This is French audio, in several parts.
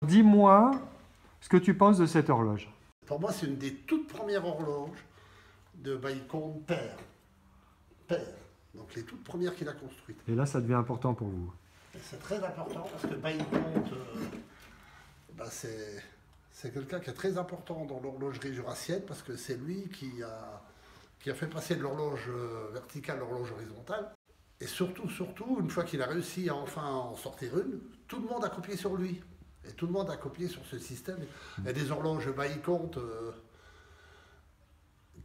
Dis-moi ce que tu penses de cette horloge. Pour moi, c'est une des toutes premières horloges de Bacon père. Père. Donc les toutes premières qu'il a construites. Et là, ça devient important pour vous. C'est très important parce que Bacon, c'est quelqu'un qui est très important dans l'horlogerie jurassienne parce que c'est lui qui a fait passer de l'horloge verticale à l'horloge horizontale. Et surtout, une fois qu'il a réussi à enfin en sortir une, tout le monde a copié sur lui. Et tout le monde a copié sur ce système. Il y a des horloges Bacon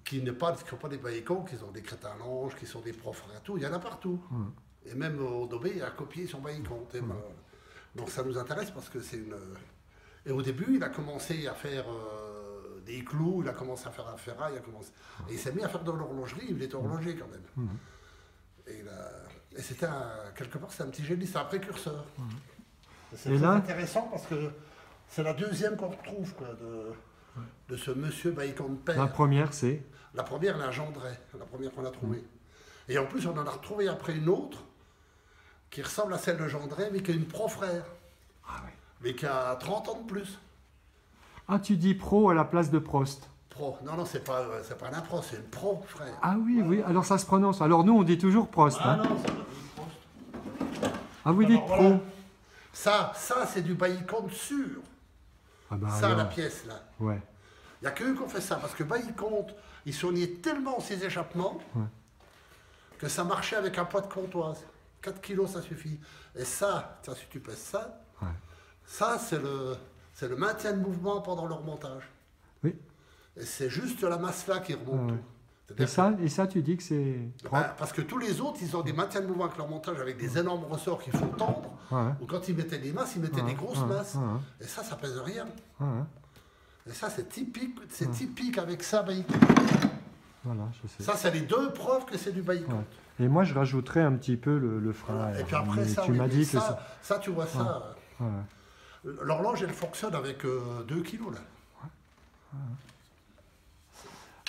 qui n'ont pas des Bacon, qui sont des Crétin-Lange, qui sont des Profrères, tout. Il y en a partout. Et même Audobé a copié sur Bacon. Donc ça nous intéresse parce que c'est une... Et au début, il a commencé à faire des clous, il a commencé à faire un ferraille, et il s'est mis à faire de l'horlogerie, il était horloger quand même. Et c'était quelque part, c'est un petit génie, c'est un précurseur. C'est très intéressant parce que c'est la deuxième qu'on retrouve quoi, de ce monsieur Bacon père. La première, c'est? La première, la Gendray, la première qu'on a trouvée. Et en plus, on en a retrouvé après une autre qui ressemble à celle de Gendray, mais qui est une pro-frère. Ah oui. Mais qui a 30 ans de plus. Ah, tu dis pro à la place de Prost. Pro. Non, c'est pas un pro, c'est une pro-frère. Ah oui, oui, alors ça se prononce. Alors nous, on dit toujours Prost. Ah hein. non, c'est pas Prost. Ah, vous dites pro. Voilà. Ça c'est du Bacon sûr. Ah bah ça, alors. la pièce, là. Ouais. Il n'y a qu'eux qui ont fait ça, parce que Bacon, ils soignaient tellement ses échappements que ça marchait avec un poids de comptoise. 4 kilos, ça suffit. Et ça, si tu pèses ça, ça, c'est le maintien de mouvement pendant le remontage. Oui. Et c'est juste la masse là qui remonte. Et ça, tu dis que c'est propre? Parce que tous les autres, ils ont des maintiens de mouvement avec leur montage, avec des énormes ressorts qu'il faut tendre. Ou quand ils mettaient des masses, ils mettaient des grosses masses. Et ça pèse rien. Et ça, c'est typique avec ça, Bacon. Voilà, je sais. Ça, c'est les deux preuves que c'est du Bacon. Et moi, je rajouterais un petit peu le frein. Et puis après, ça, tu m'as dit que ça, tu vois ça. L'horloge, elle fonctionne avec 2 kilos, là.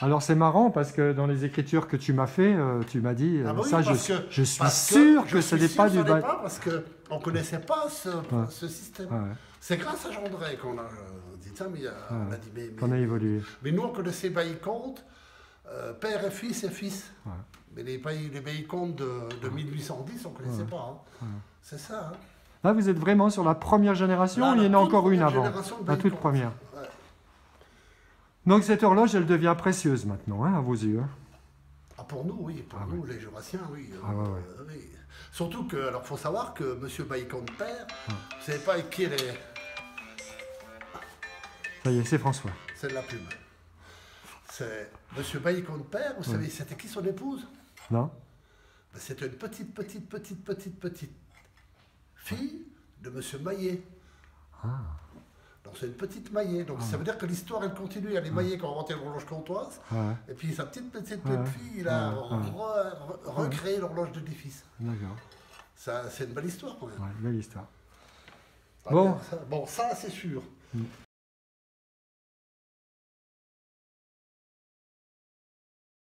Alors c'est marrant parce que dans les écritures que tu m'as fait, tu m'as dit ça, je suis sûr que ce n'est pas du Bacon. Parce qu'on ne connaissait pas ce système. C'est grâce à Gendray qu'on a dit ça, mais on a dit qu'on a évolué. Mais nous, on connaissait Bacon, père et fils. Mais les Bacon de 1810, on ne connaissait pas. C'est ça. Là, vous êtes vraiment sur la première génération ou il y en a encore une avant? La toute première. Donc cette horloge, elle devient précieuse maintenant, hein, à vos yeux. Ah, pour nous, oui. Pour nous, les Jurassiens, oui. Oui. Surtout que, alors, faut savoir que M. Bacon père, vous ne savez pas avec qui elle est. Ça y est, c'est François. C'est de la plume. C'est M. Bacon père, vous savez, c'était qui son épouse? Non. C'était une petite fille de M. Maillet. Donc c'est une petite Maillet. Donc ça veut dire que l'histoire, elle continue. Il y a les Maillets qui ont inventé l'horloge comptoise. Et puis sa petite fille, il a recréé l'horloge d'édifice. D'accord. C'est une belle histoire quand même. Belle histoire. Bon, ça c'est sûr.